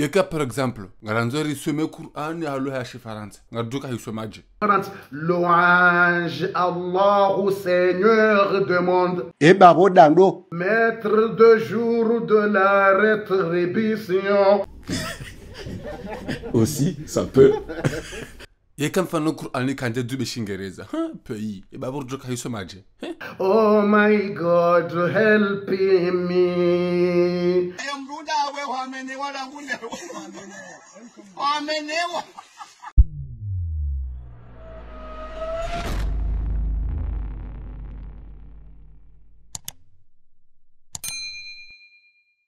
Yeka par exemple, ngaranzori some Qur'an ya lo ya shifaransa. Ngaduka hisomaje. Louange Allah au Seigneur du monde. Et babo dando. Maître de jour de la rétribution. Aussi, ça peut. Yeka mfano Qur'an kanje dube shingereza. Pays. E babo joka hisomaje. Oh my God, help me.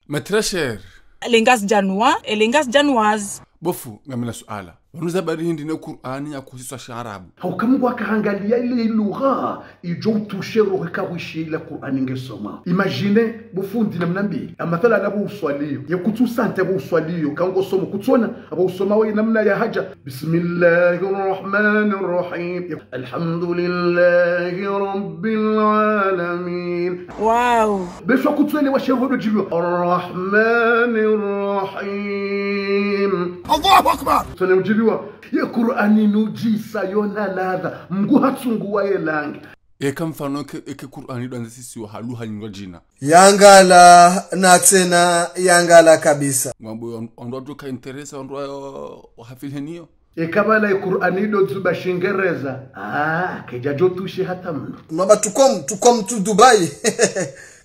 Mais très cher. Elengas Janwa, Elengas Janwaz. Bofu, ngamila suala. Wanuza bari hindi na Qur'ani ya kusiswa sharabu. Haukamu wakaangalia ile lugha ijo touche roho kawishi ile Qur'ani ngesoma. Imagine bufundi namna mbili. Amathala anabu uswaliyo. Ya kutusante abo uswaliyo kango somo kutsona abo usoma we namna ya haja. Bismillahirrahmanirrahim. Alhamdulillahi rabbil alamin. Wow. Besho kutswele wa shehodo jibu. Arrahmanirrahim. Allahu akbar. Sona ujibu ye Qur'ani nujisa yona ladha mgu hatsunguwa yelange Eka mfano eke Qur'ani doanza sisi wa haluha nyingwa jina yangala na tena yangala kabisa Mwambu ondo joka interesa ondo hafilhenio ekabala ye Qur'ani do zuba shingereza kejajo tushe hata mno maba tukom tu Dubai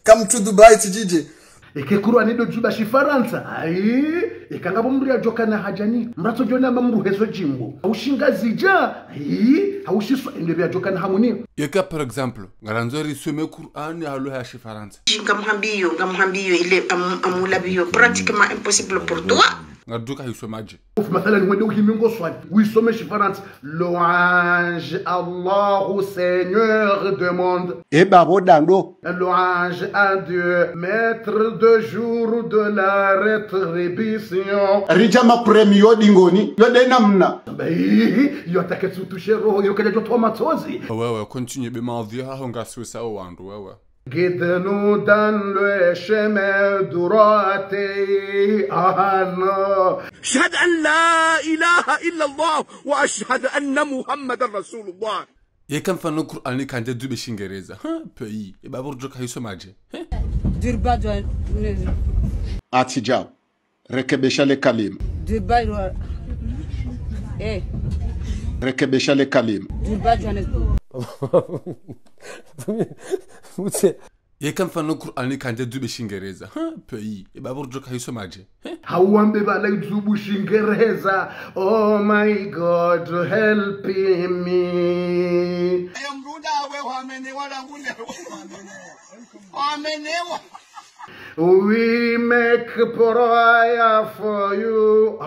kam tu Dubai tijije eke Qur'ani do zuba shifaransa ekangabo muri ajoka na hajani mrato jona mamru hezo jimbo aushinga zija aushiswa ende ajoka na hamuni Yeka par exemple ngaranzori some Qur'ani halo ya shifaransa ngamhambiyo ile amulabiyo pratiquement impossible pour toi ngaduka hisomaje مثلا وين دوكي منغو سوال ويسومي شفرانس louange Allah au Seigneur du monde Et babo dando. louange à Dieu maître de jour de la rétribution Rijama premio dingoni. Yode namna. yo ataketsu toucher roho yo kaja jotwa matozi Wewe continue be maudhi ha ngaswisa wandu wewe Guide-nous dans le chemin droit. Non. أشهد أن لا إله إلا الله وأشهد أن محمد رسول الله. Yeka mfano Qur'ani kanje dube shingereza. Pays. E babo joka hisomaje. Durbadwa. Atijao. Rekebesha le kalim. Durbadwa. Rekebesha le kalim. Durbadwa. Yeka mfano Qur'ani kanje dube shingereza. Pays. E babo joka hisomaje. Hawambe bala zubu shingereza. Oh my God, help me. We make prayer for you.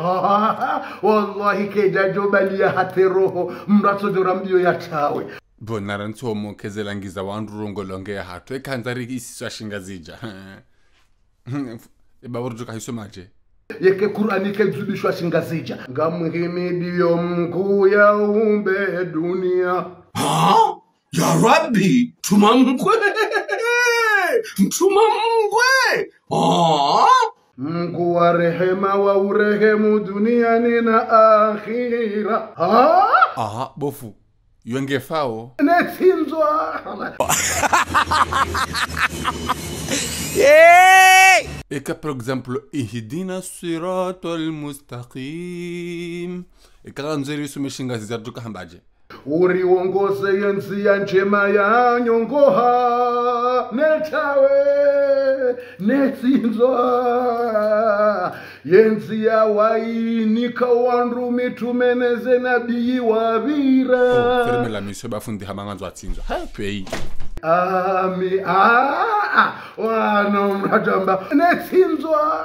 Wallahi kejajo bali ya hateroho mrato jorambio ya chawe. Bonaran tomo kezelangiza wandu rongolonge ya hatu ekanzari isiswa shingazija. E babo joka hisomaje. Yeke Qur'ani kezubishwa shingazija ngamhimidio mkuu ya umbe dunia Ya Rabbi, tumamkwe. Mungu wa rehema wa urehemu duniani na akhira Aha, bofu. Yuenge fao. Netsinzwa Eka par exemple ihdina siratal mustaqim. Eka ganzeri sume shingaziza duka hambaje. uri wongoze yenzi ya njema ya nyongoha netawe netsinzwa yenzi ya waini kawandu mitumeneze nabii wavira Ferme la mission bafundi hamanganzo atsinzwa. Pays. Ami wano mrajamba netsinzwa